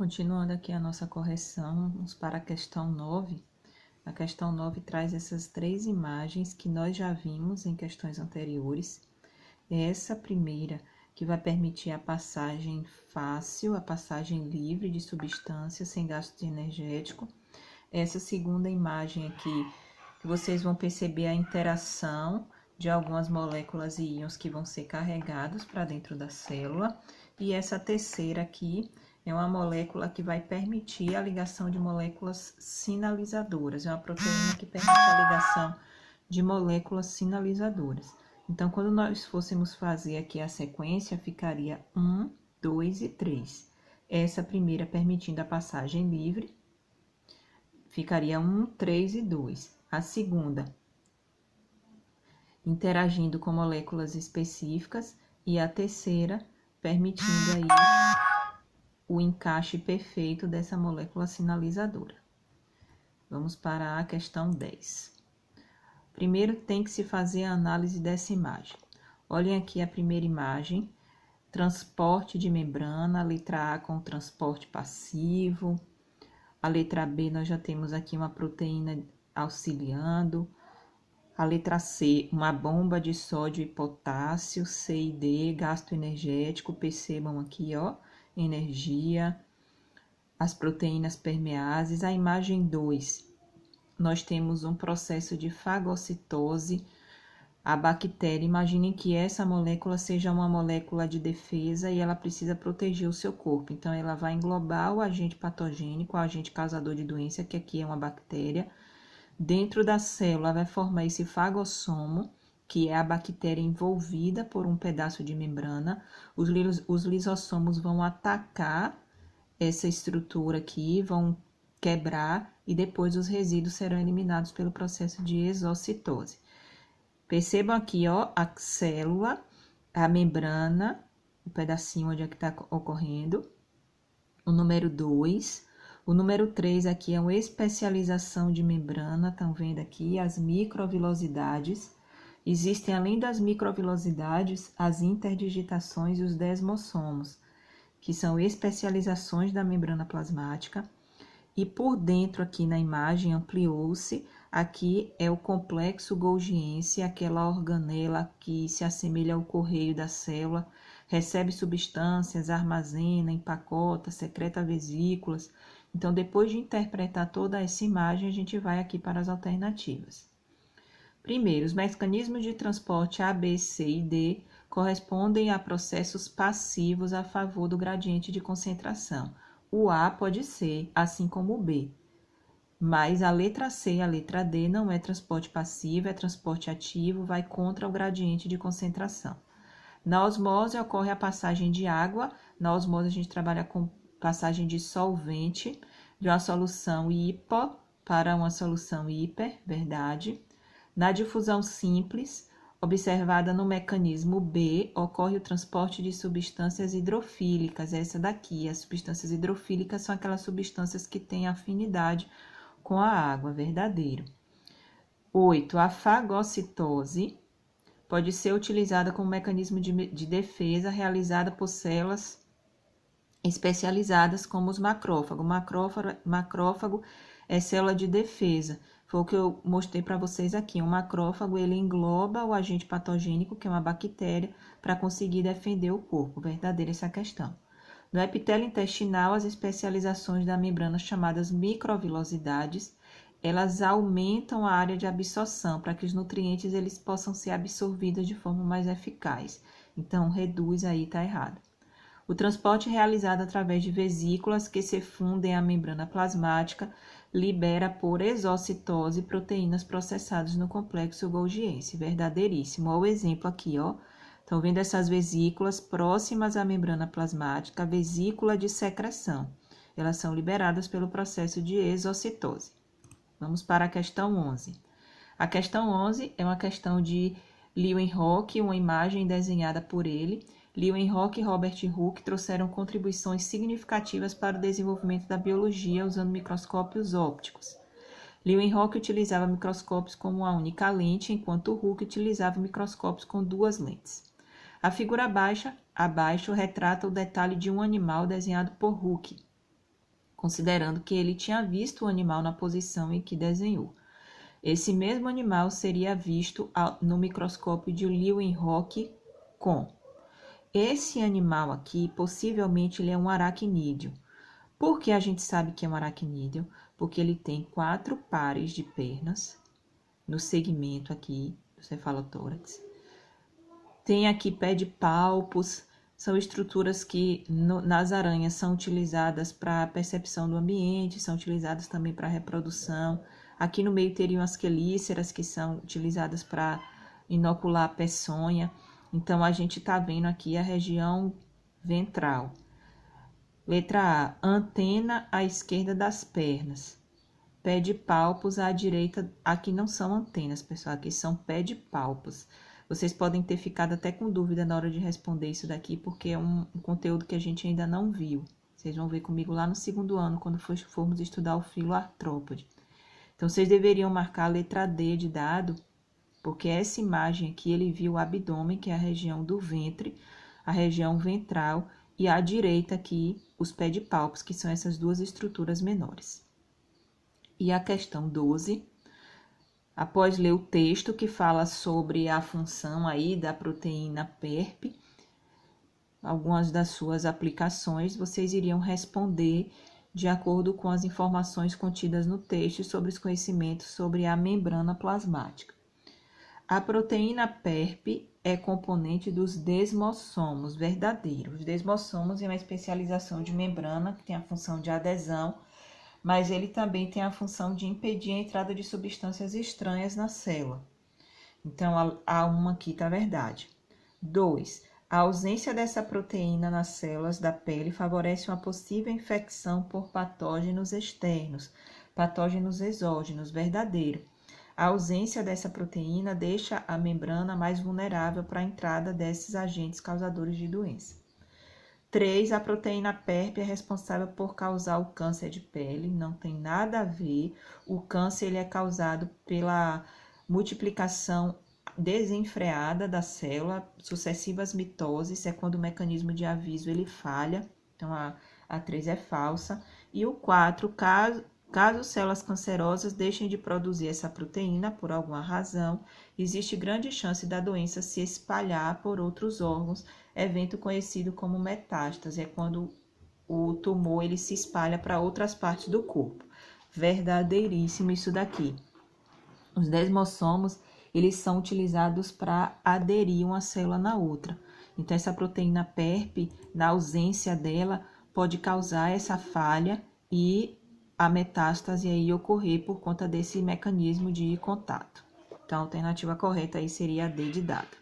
Continuando aqui a nossa correção, vamos para a questão 9. A questão 9 traz essas três imagens que nós já vimos em questões anteriores. Essa primeira, que vai permitir a passagem fácil, a passagem livre de substância sem gasto energético. Essa segunda imagem aqui, que vocês vão perceber a interação de algumas moléculas e íons que vão ser carregados para dentro da célula. E essa terceira aqui é uma molécula que vai permitir a ligação de moléculas sinalizadoras. É uma proteína que permite a ligação de moléculas sinalizadoras. Então, quando nós fôssemos fazer aqui a sequência, ficaria 1, 2 e 3. Essa primeira permitindo a passagem livre, ficaria 1, 3 e 2. A segunda, interagindo com moléculas específicas. E a terceira, permitindo aí o encaixe perfeito dessa molécula sinalizadora. Vamos para a questão 10. Primeiro tem que se fazer a análise dessa imagem. Olhem aqui a primeira imagem, transporte de membrana, a letra A com transporte passivo. A letra B nós já temos aqui uma proteína auxiliando. A letra C, uma bomba de sódio e potássio, C e D, gasto energético, percebam aqui, ó, energia, as proteínas permeases. A imagem 2, nós temos um processo de fagocitose, a bactéria. Imaginem que essa molécula seja uma molécula de defesa e ela precisa proteger o seu corpo. Então, ela vai englobar o agente patogênico, o agente causador de doença, que aqui é uma bactéria. Dentro da célula vai formar esse fagossomo, que é a bactéria envolvida por um pedaço de membrana. Os lisossomos vão atacar essa estrutura aqui, vão quebrar e depois os resíduos serão eliminados pelo processo de exocitose. Percebam aqui, ó, a célula, a membrana, o pedacinho onde é que está ocorrendo. O número 2. O número 3 aqui é uma especialização de membrana, estão vendo aqui as microvilosidades. Existem, além das microvilosidades, as interdigitações e os desmossomos, que são especializações da membrana plasmática. E por dentro aqui na imagem ampliou-se, aqui é o complexo golgiense, aquela organela que se assemelha ao correio da célula, recebe substâncias, armazena, empacota, secreta vesículas. Então, depois de interpretar toda essa imagem, a gente vai aqui para as alternativas. Primeiro, os mecanismos de transporte A, B, C e D correspondem a processos passivos a favor do gradiente de concentração. O A pode ser, assim como o B, mas a letra C e a letra D não é transporte passivo, é transporte ativo, vai contra o gradiente de concentração. Na osmose ocorre a passagem de água, na osmose a gente trabalha com passagem de solvente, de uma solução hipo para uma solução hiper, verdade. Na difusão simples, observada no mecanismo B, ocorre o transporte de substâncias hidrofílicas, essa daqui. As substâncias hidrofílicas são aquelas substâncias que têm afinidade com a água, verdadeiro. 8. A fagocitose pode ser utilizada como mecanismo de defesa realizada por células especializadas como os macrófagos. Macrófago é célula de defesa. Foi o que eu mostrei para vocês aqui. Um macrófago, ele engloba o agente patogênico, que é uma bactéria, para conseguir defender o corpo. Verdadeira essa questão. No epitélio intestinal, as especializações da membrana chamadas microvilosidades, elas aumentam a área de absorção para que os nutrientes eles possam ser absorvidos de forma mais eficaz. Então, reduz aí, tá errado. O transporte realizado através de vesículas que se fundem à membrana plasmática libera por exocitose proteínas processadas no complexo golgiense. Verdadeiríssimo. Olha o exemplo aqui, ó. Estão vendo essas vesículas próximas à membrana plasmática, vesícula de secreção. Elas são liberadas pelo processo de exocitose. Vamos para a questão 11. A questão 11 é uma questão de Leeuwenhoek, uma imagem desenhada por ele. Leeuwenhoek e Robert Hooke trouxeram contribuições significativas para o desenvolvimento da biologia usando microscópios ópticos. Leeuwenhoek utilizava microscópios com uma única lente, enquanto Hooke utilizava microscópios com duas lentes. A figura abaixo retrata o detalhe de um animal desenhado por Hooke. considerando que ele tinha visto o animal na posição em que desenhou. Esse mesmo animal seria visto no microscópio de Leeuwenhoek com. Esse animal aqui, possivelmente, ele é um aracnídeo. Por que a gente sabe que é um aracnídeo? Porque ele tem 4 pares de pernas no segmento aqui do cefalotórax. Tem aqui pé de palpos, são estruturas que nas aranhas são utilizadas para percepção do ambiente, são utilizadas também para reprodução. Aqui no meio teriam as quelíceras, que são utilizadas para inocular a peçonha. Então, a gente está vendo aqui a região ventral. Letra A, antena à esquerda das pernas. Pé de palpos à direita. Aqui não são antenas, pessoal, aqui são pé de palpos. Vocês podem ter ficado até com dúvida na hora de responder isso daqui, porque é um conteúdo que a gente ainda não viu. Vocês vão ver comigo lá no 2º ano, quando formos estudar o filoartrópode. Então, vocês deveriam marcar a letra D de dado, porque essa imagem aqui, ele viu o abdômen, que é a região do ventre, a região ventral, e à direita aqui, os pés de palpos, que são essas 2 estruturas menores. E a questão 12, após ler o texto que fala sobre a função aí da proteína PERP, algumas das suas aplicações, vocês iriam responder de acordo com as informações contidas no texto sobre os conhecimentos sobre a membrana plasmática. A proteína PERP é componente dos desmossomos verdadeiros. Os desmossomos é uma especialização de membrana que tem a função de adesão, mas ele também tem a função de impedir a entrada de substâncias estranhas na célula. Então, a uma aqui tá verdade. 2. A ausência dessa proteína nas células da pele favorece uma possível infecção por patógenos externos, patógenos exógenos, verdadeiro. A ausência dessa proteína deixa a membrana mais vulnerável para a entrada desses agentes causadores de doença. 3. A proteína PERP é responsável por causar o câncer de pele, não tem nada a ver. O câncer ele é causado pela multiplicação desenfreada da célula, sucessivas mitoses, é quando o mecanismo de aviso ele falha, então a 3 é falsa. E o 4, caso células cancerosas deixem de produzir essa proteína por alguma razão, existe grande chance da doença se espalhar por outros órgãos, evento conhecido como metástase, é quando o tumor ele se espalha para outras partes do corpo. Verdadeiríssimo isso daqui. Os desmossomos, eles são utilizados para aderir uma célula na outra. Então, essa proteína PERP, na ausência dela, pode causar essa falha e a metástase aí ocorrer por conta desse mecanismo de contato. Então, a alternativa correta aí seria a D de dado.